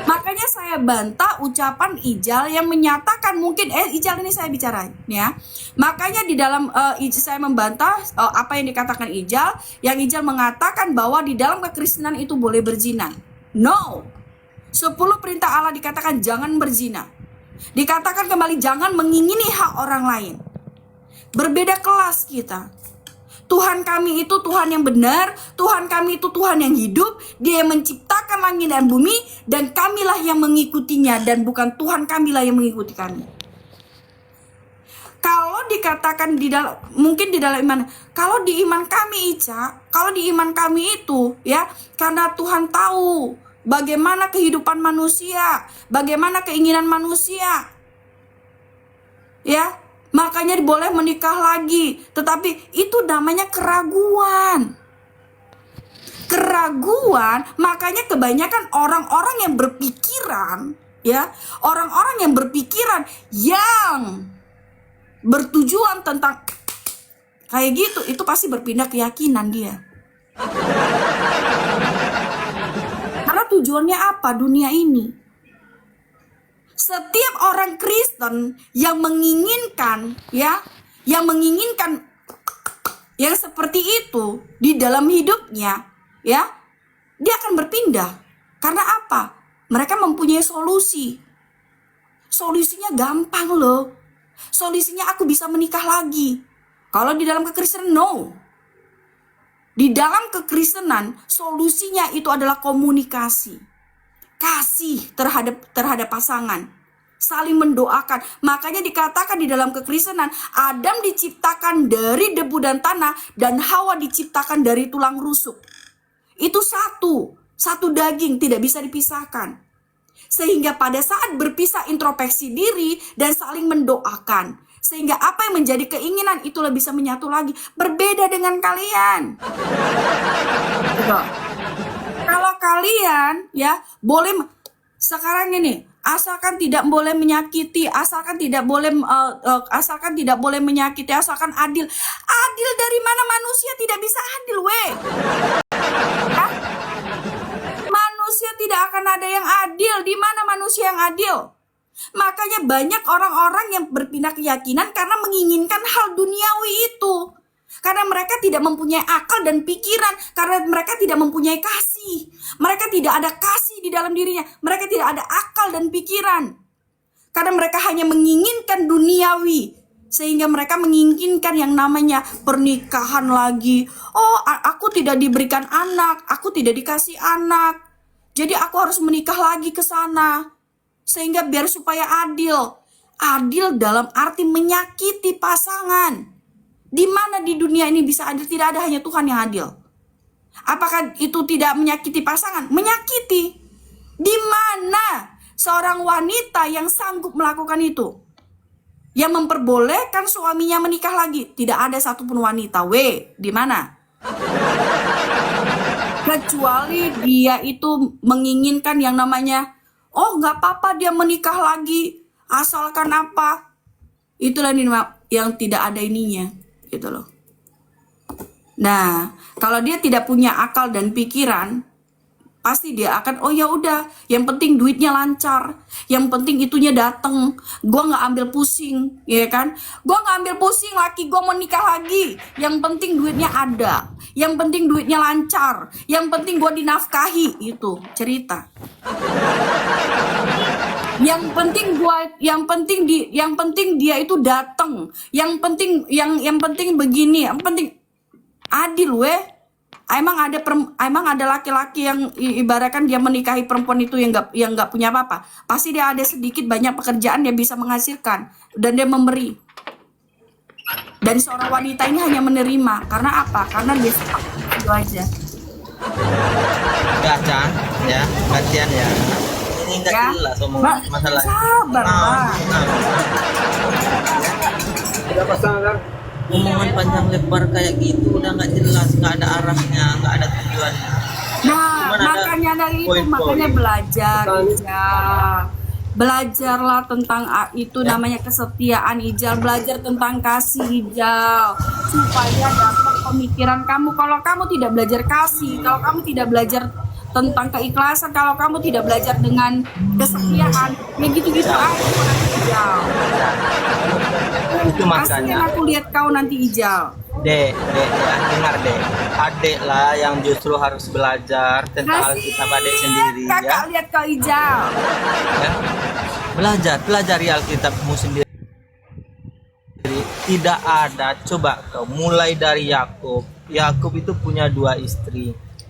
Makanya saya bantah ucapan Ijal yang menyatakan mungkin Ijal ini saya bicara ya. Makanya di dalam saya membantah apa yang dikatakan Ijal, yang Ijal mengatakan bahwa di dalam kekristenan itu boleh berzina. No. 10 perintah Allah dikatakan jangan berzina. Dikatakan kembali jangan mengingini hak orang lain. Berbeda kelas kita. Tuhan kami itu Tuhan yang benar, Tuhan kami itu Tuhan yang hidup, Dia yang menciptakan langit dan bumi, dan kamilah yang mengikutinya, dan bukan Tuhan kamilah yang mengikuti kami. Kalau dikatakan di dalam, mungkin di dalam iman, kalau di iman kami Ica, kalau di iman kami itu ya, karena Tuhan tahu bagaimana kehidupan manusia, bagaimana keinginan manusia, ya. Makanya boleh menikah lagi. Tetapi itu namanya keraguan. Keraguan, makanya kebanyakan orang-orang yang berpikiran, ya, orang-orang yang berpikiran yang bertujuan tentang kayak gitu, itu pasti berpindah keyakinan dia. Karena tujuannya apa dunia ini? Setiap orang Kristen yang menginginkan ya, yang menginginkan yang seperti itu di dalam hidupnya, ya, dia akan berpindah. Karena apa? Mereka mempunyai solusi. Solusinya gampang loh. Solusinya aku bisa menikah lagi. Kalau di dalam kekristenan no. Di dalam kekristenan solusinya itu adalah komunikasi. Kasih terhadap pasangan, saling mendoakan. Makanya dikatakan di dalam kekristenan, Adam diciptakan dari debu dan tanah, dan Hawa diciptakan dari tulang rusuk. Itu satu daging, tidak bisa dipisahkan. Sehingga pada saat berpisah introspeksi diri dan saling mendoakan, sehingga apa yang menjadi keinginan itulah bisa menyatu lagi. Berbeda dengan kalian. Kalau kalian ya boleh sekarang ini, asalkan tidak boleh menyakiti, asalkan tidak boleh menyakiti, asalkan adil. Adil dari mana? Manusia tidak bisa adil, weh. Manusia tidak akan ada yang adil. Di mana manusia yang adil? Makanya banyak orang-orang yang berpindah keyakinan karena menginginkan hal duniawi itu. Karena mereka tidak mempunyai akal dan pikiran. Karena mereka tidak mempunyai kasih. Mereka tidak ada kasih di dalam dirinya. Mereka tidak ada akal dan pikiran. Karena mereka hanya menginginkan duniawi. Sehingga mereka menginginkan yang namanya pernikahan lagi. Oh, aku tidak diberikan anak. Aku tidak dikasih anak. Jadi aku harus menikah lagi ke sana. Sehingga biar supaya adil. Adil dalam arti menyakiti pasangan. Di mana di dunia ini bisa adil? Tidak ada, hanya Tuhan yang adil. Apakah itu tidak menyakiti pasangan? Menyakiti. Di mana seorang wanita yang sanggup melakukan itu? Yang memperbolehkan suaminya menikah lagi? Tidak ada satupun wanita. Di mana? Kecuali dia itu menginginkan yang namanya, oh nggak apa-apa dia menikah lagi. Asalkan apa? Itulah yang tidak ada ininya. Gitu loh. Nah, kalau dia tidak punya akal dan pikiran, pasti dia akan, oh ya udah, yang penting duitnya lancar, yang penting itunya dateng, gua nggak ambil pusing, ya kan? Gua nggak ambil pusing, laki gua mau nikah lagi, yang penting duitnya ada, yang penting duitnya lancar, yang penting gua dinafkahi, itu cerita. Yang penting dia itu datang. Yang penting begini, yang penting adil weh. Emang ada laki-laki yang ibaratkan dia menikahi perempuan itu yang nggak punya apa-apa. Pasti dia ada sedikit banyak pekerjaan dia bisa menghasilkan dan dia memberi. Dan seorang wanita ini hanya menerima karena apa? Karena dia suka itu aja. Gaca ya, kasihan ya. Ini enggak Ya. jelas omongan masalah. Sabar, Pak. Tidak pasangan. Omongan panjang lebar kayak gitu udah nggak jelas, nggak ada arahnya, nggak ada tujuannya. Nah, Cuman ada makanya dari itu poin-poin. makanya belajar, Ijal. Belajarlah tentang itu namanya kesetiaan, Ijal. Belajar tentang kasih, Ijal. Supaya dapat pemikiran kamu. Kalau kamu tidak belajar kasih, kalau kamu tidak belajar tentang keikhlasan. Kalau kamu tidak belajar dengan kesetiaan, ya gitu-gitu aja nanti Ijal. Itu Kasihan makanya aku lihat kau nanti Ijal. dek, dengar dek, adek lah yang justru harus belajar tentang Alkitab adek sendiri ya. Kakak lihat kau Ijal. Ya. Pelajari Alkitabmu sendiri. Tidak ada, coba kau mulai dari Yakub. Yakub itu punya 2 istri.